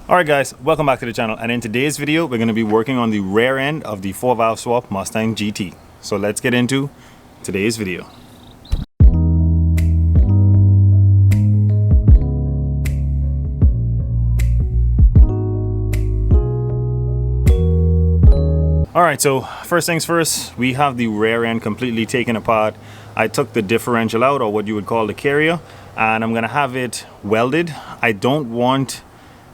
Alright guys, welcome back to the channel, and in today's video we're going to be working on the rear end of the 4-valve swap Mustang GT. So let's get into today's video. Alright, so first things first, we have the rear end completely taken apart. I took the differential out, or what you would call the carrier, and I'm going to have it welded. I don't want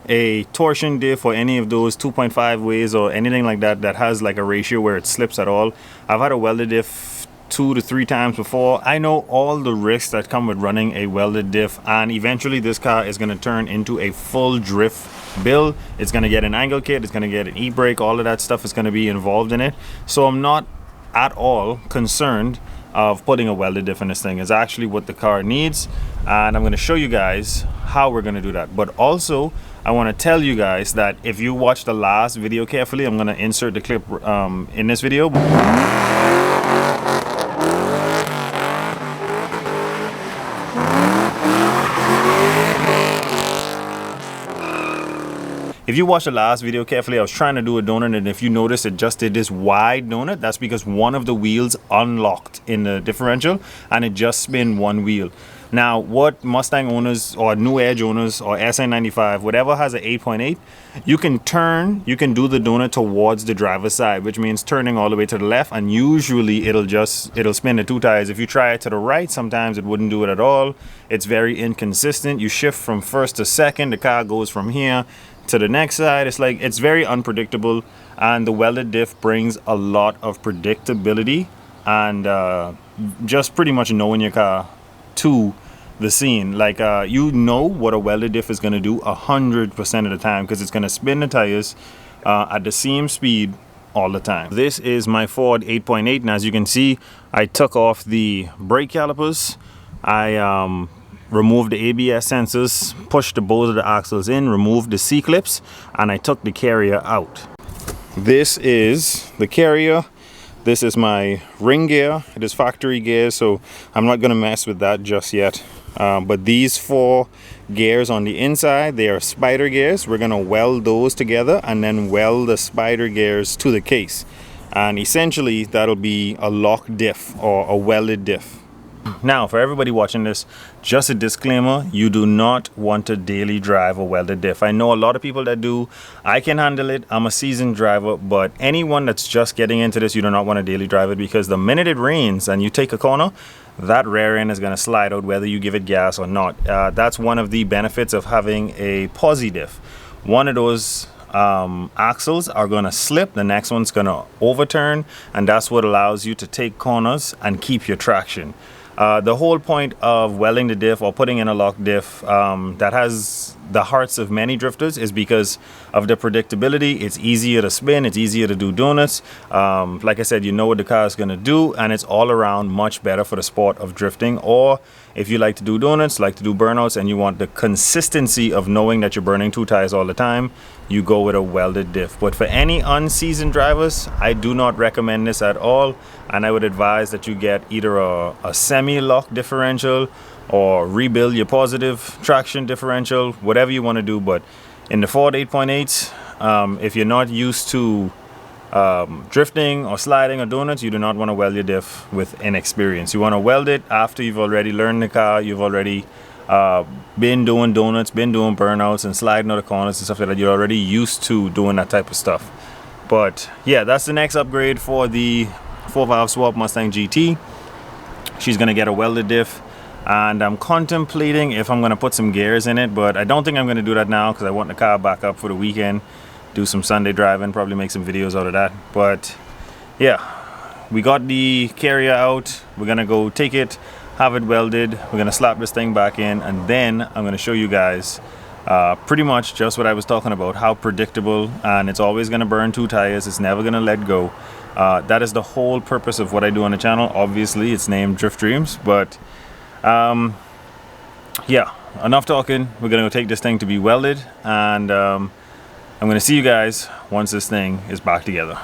a torsion diff or any of those 2.5 ways or anything like that that has like a ratio where it slips at all. I've had a welded diff 2 to 3 times before. I know all the risks that come with running a welded diff, and eventually this car is going to turn into a full drift build. It's going to get an angle kit, it's going to get an e-brake, all of that stuff is going to be involved in it. So I'm not at all concerned of putting a welded diff in this thing. It's actually what the car needs, and I'm going to show you guys how we're going to do that. But also I want to tell you guys that if you watch the last video carefully, I'm going to insert the clip in this video. If you watch the last video carefully, I was trying to do a donut, and if you notice it just did this wide donut, that's because one of the wheels unlocked in the differential and it just spin one wheel. Now, what Mustang owners or New Edge owners or SN95, whatever has an 8.8, you can do the donut towards the driver's side, which means turning all the way to the left, and usually it'll spin the 2 tires. If you try it to the right, sometimes it wouldn't do it at all. It's very inconsistent. You shift from first to second, the car goes from here to the next side. It's very unpredictable, and the welded diff brings a lot of predictability and just pretty much knowing your car to the scene. You know what a welded diff is going to do 100% of the time, because it's going to spin the tires at the same speed all the time. This is my Ford 8.8, and as you can see, I took off the brake calipers. I removed the ABS sensors, pushed both of the axles in, removed the C-clips, and I took the carrier out. This is the carrier. This is my ring gear. It is factory gear, so I'm not going to mess with that just yet. But these 4 gears on the inside, they are spider gears. We're going to weld those together and then weld the spider gears to the case. And essentially, that'll be a lock diff or a welded diff. Now, for everybody watching this, just a disclaimer, you do not want to daily drive a welded diff. I know a lot of people that do. I can handle it. I'm a seasoned driver, but anyone that's just getting into this, you do not want to daily drive it, because the minute it rains and you take a corner, that rear end is going to slide out whether you give it gas or not. That's one of the benefits of having a posi diff. One of those axles are going to slip, the next one's going to overturn, and that's what allows you to take corners and keep your traction. The whole point of welding the diff or putting in a lock diff that has the hearts of many drifters is because of the predictability. It's easier to spin, it's easier to do donuts. Like I said, you know what the car is going to do, and it's all around much better for the sport of drifting. Or if you like to do donuts, like to do burnouts, and you want the consistency of knowing that you're burning 2 tires all the time, you go with a welded diff. But for any unseasoned drivers, I do not recommend this at all, and I would advise that you get either a semi-lock differential or rebuild your positive traction differential, whatever you want to do. But in the Ford 8.8, if you're not used to drifting or sliding or donuts, you do not want to weld your diff with inexperience. You want to weld it after you've already learned the car, you've already been doing donuts, been doing burnouts and sliding out of corners and stuff like that. You're already used to doing that type of stuff. But yeah, that's the next upgrade for the 4-valve swap Mustang GT. She's gonna get a welded diff, and I'm contemplating if I'm gonna put some gears in it, but I don't think I'm gonna do that now because I want the car back up for the weekend, do some Sunday driving, probably make some videos out of that. But yeah, we got the carrier out. We're gonna go take it, have it welded, we're gonna slap this thing back in, and then I'm gonna show you guys pretty much just what I was talking about, how predictable, and it's always gonna burn 2 tires, it's never gonna let go. That is the whole purpose of what I do on the channel. Obviously it's named Drift Dreams, but yeah, enough talking. We're gonna go take this thing to be welded, and I'm gonna see you guys once this thing is back together.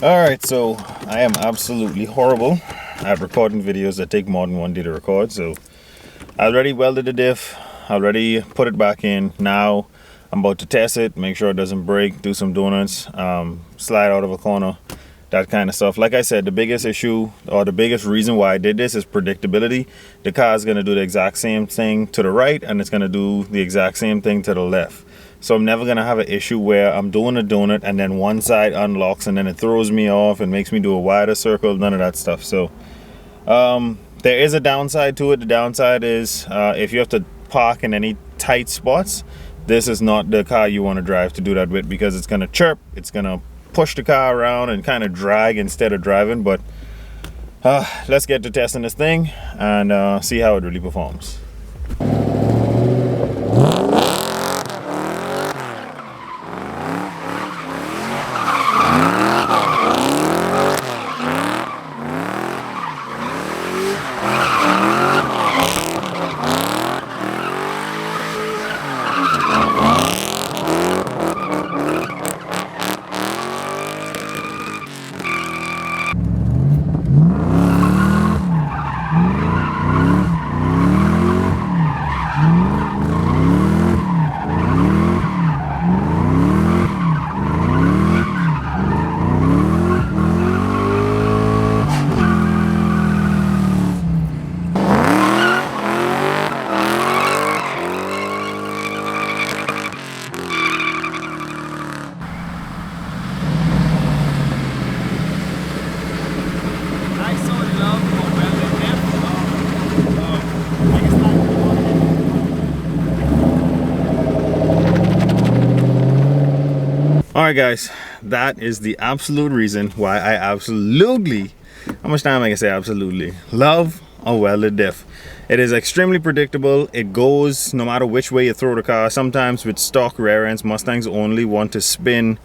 Alright, so I am absolutely horrible at recording videos that take more than one day to record. So I already welded the diff, already put it back in. Now I'm about to test it, make sure it doesn't break, do some donuts, slide out of a corner, that kind of stuff. Like I said, the biggest issue or the biggest reason why I did this is predictability. The car is going to do the exact same thing to the right and it's going to do the exact same thing to the left. So I'm never going to have an issue where I'm doing a donut and then one side unlocks and then it throws me off and makes me do a wider circle, none of that stuff. So there is a downside to it. The downside is if you have to park in any tight spots, this is not the car you want to drive to do that with, because it's going to chirp, it's going to push the car around and kind of drag instead of driving. But let's get to testing this thing and see how it really performs. Alright guys, that is the absolute reason why I absolutely, how much time I can say absolutely, love a welded diff. It is extremely predictable. It goes no matter which way you throw the car. Sometimes with stock rear ends, Mustangs only want to spin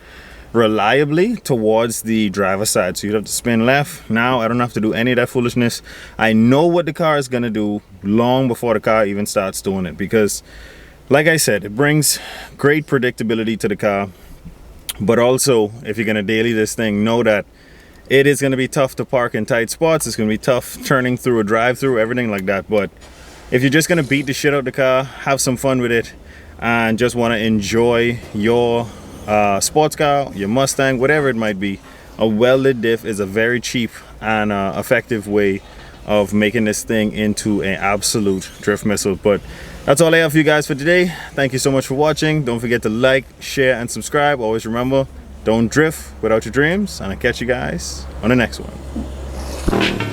reliably towards the driver's side, so you'd have to spin left. Now I don't have to do any of that foolishness. I know what the car is gonna do long before the car even starts doing it, because like I said, it brings great predictability to the car. But also, if you're gonna daily this thing, know that it is gonna be tough to park in tight spots. It's gonna be tough turning through a drive-through, everything like that. But if you're just gonna beat the shit out of the car, have some fun with it, and just wanna enjoy your sports car, your Mustang, whatever it might be, a welded diff is a very cheap and effective way of making this thing into an absolute drift missile. But that's all I have for you guys for today. Thank you so much for watching. Don't forget to like, share, and subscribe. Always remember, don't drift without your dreams. And I'll catch you guys on the next one.